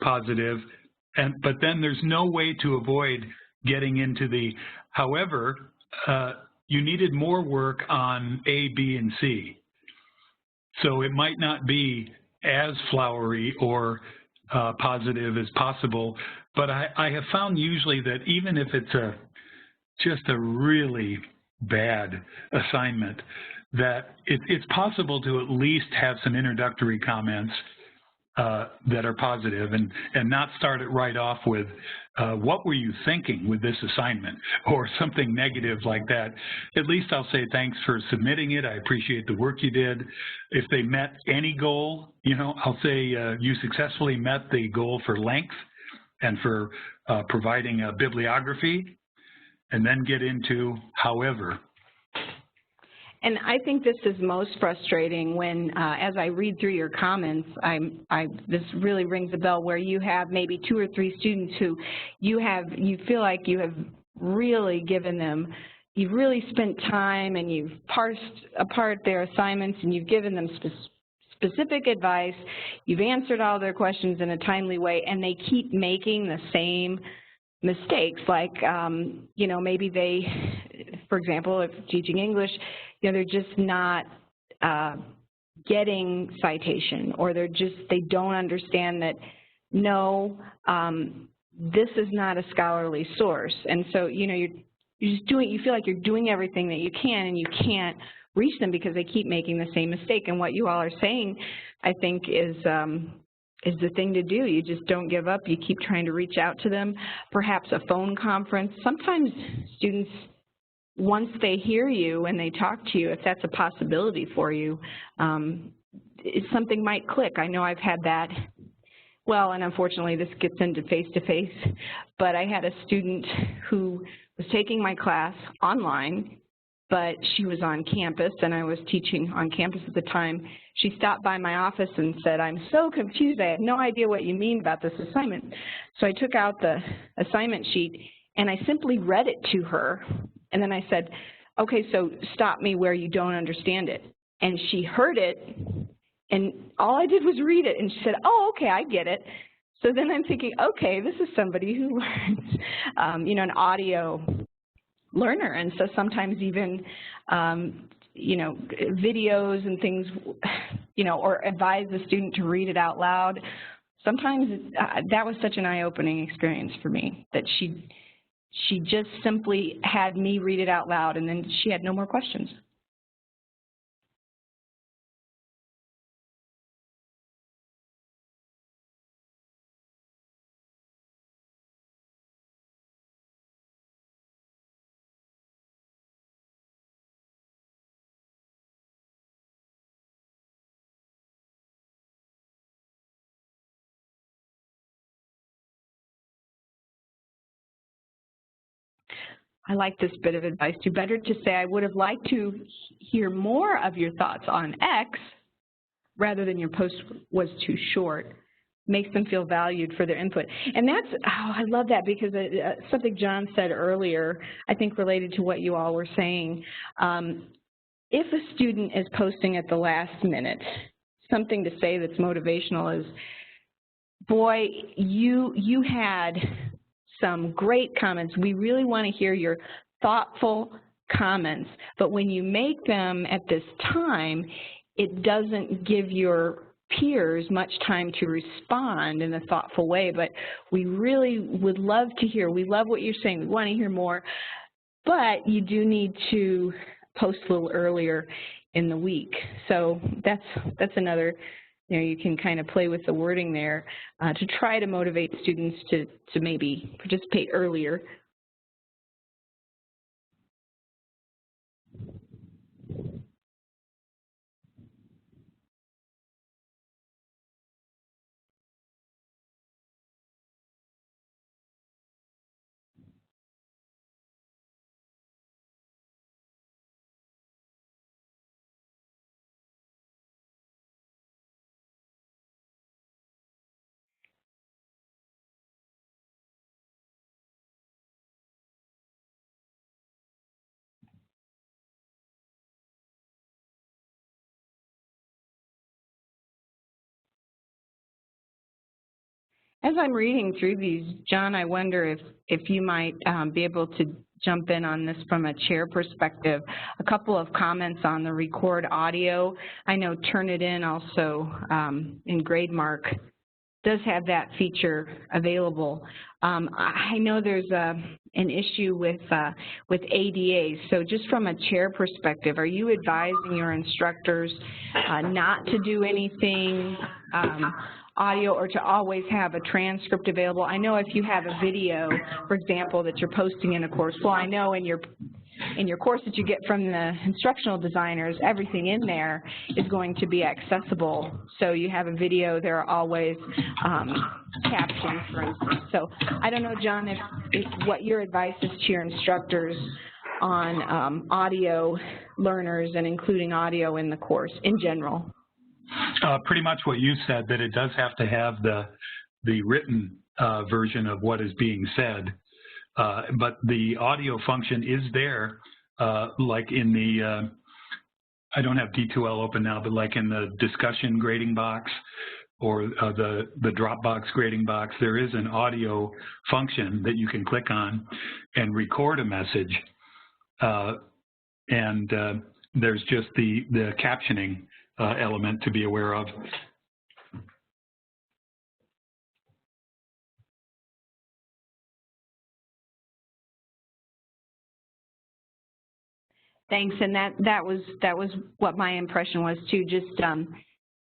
positive. But then there's no way to avoid getting into the, however, you needed more work on A, B, and C. So it might not be as flowery or positive as possible, but I have found usually that even if it's just a really bad assignment, that it's possible to at least have some introductory comments that are positive, and not start it right off with, what were you thinking with this assignment, or something negative like that. At least I'll say thanks for submitting it. I appreciate the work you did. If they met any goal, you know, I'll say you successfully met the goal for length and for providing a bibliography, and then get into however. And I think this is most frustrating when, as I read through your comments, this really rings a bell where you have maybe 2 or 3 students who you feel like you have really given them, you've really spent time and you've parsed apart their assignments and you've given them specific advice, you've answered all their questions in a timely way, and they keep making the same mistakes, like, you know, maybe they, for example, if teaching English, you know, they're just not getting citation, or they don't understand that, no, this is not a scholarly source. And so, you know, you feel like you're doing everything that you can, and you can't reach them because they keep making the same mistake. And what you all are saying, I think, is the thing to do. You just don't give up. You keep trying to reach out to them, perhaps a phone conference. Sometimes students, once they hear you and they talk to you, if that's a possibility for you, something might click. I know I've had that. Well, and unfortunately this gets into face-to-face, but I had a student who was taking my class online, but she was on campus, and I was teaching on campus at the time. She stopped by my office and said, I'm so confused. I have no idea what you mean about this assignment. So I took out the assignment sheet, and I simply read it to her. And then I said, okay, so stop me where you don't understand it. And she heard it, and all I did was read it. And she said, oh, okay, I get it. So then I'm thinking, okay, this is somebody who learns, you know, an audio learner, and so sometimes even, you know, videos and things, you know, or advise the student to read it out loud. Sometimes that was such an eye-opening experience for me, that she just simply had me read it out loud, and then she had no more questions. I like this bit of advice. Do better to say, I would have liked to hear more of your thoughts on X rather than your post was too short. Makes them feel valued for their input. And that's, oh, I love that because something John said earlier, I think related to what you all were saying. If a student is posting at the last minute, something to say that's motivational is, boy, you had some great comments. We really want to hear your thoughtful comments. But when you make them at this time, it doesn't give your peers much time to respond in a thoughtful way. But we really would love to hear. We love what you're saying. We want to hear more. But you do need to post a little earlier in the week. So that's another, you can kind of play with the wording there to try to motivate students to maybe participate earlier. As I'm reading through these, John, I wonder if you might be able to jump in on this from a chair perspective. A couple of comments on the record audio. I know Turnitin also in GradeMark does have that feature available. I know there's an issue with ADA, so just from a chair perspective, are you advising your instructors not to do anything audio or to always have a transcript available? I know if you have a video, for example, that you're posting in a course, well, I know in your course that you get from the instructional designers, everything in there is going to be accessible. So you have a video, there are always captions, for instance. So I don't know, John, if what your advice is to your instructors on audio learners and including audio in the course in general. Pretty much what you said, that it does have to have the written version of what is being said. But the audio function is there, like in the, I don't have D2L open now, but like in the discussion grading box or the Dropbox grading box, there is an audio function that you can click on and record a message. And there's just the captioning element to be aware of. Thanks, and that was what my impression was too. Just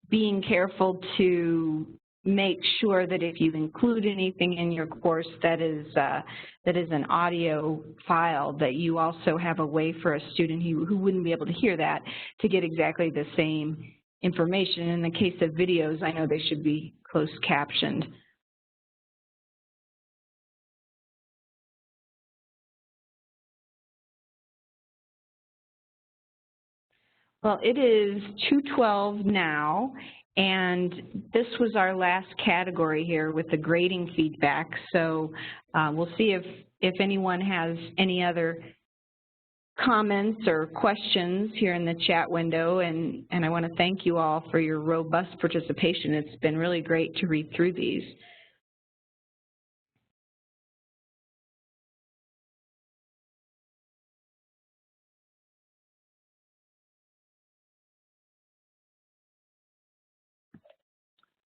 being careful to make sure that if you include anything in your course that is an audio file, that you also have a way for a student who wouldn't be able to hear that to get exactly the same information. In the case of videos, I know they should be closed captioned. Well, it is 2:12 now, and this was our last category here with the grading feedback. So we'll see if anyone has any other comments or questions here in the chat window, and I want to thank you all for your robust participation. It's been really great to read through these.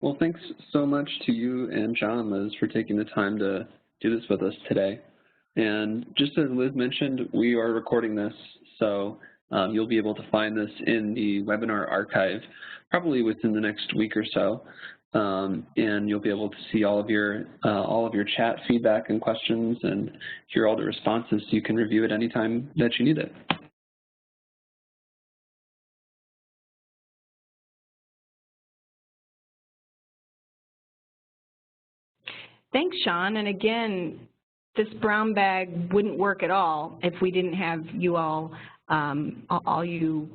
Well, thanks so much to you and John, Liz, for taking the time to do this with us today. And just as Liz mentioned, we are recording this, so you'll be able to find this in the webinar archive probably within the next week or so. And you'll be able to see all of your chat feedback and questions and hear all the responses, so you can review it anytime that you need it. Thanks, Sean. And again, this brown bag wouldn't work at all if we didn't have you all you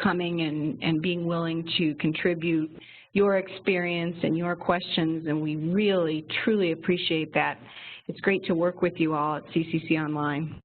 coming and being willing to contribute your experience and your questions, and we really, truly appreciate that. It's great to work with you all at CCC Online.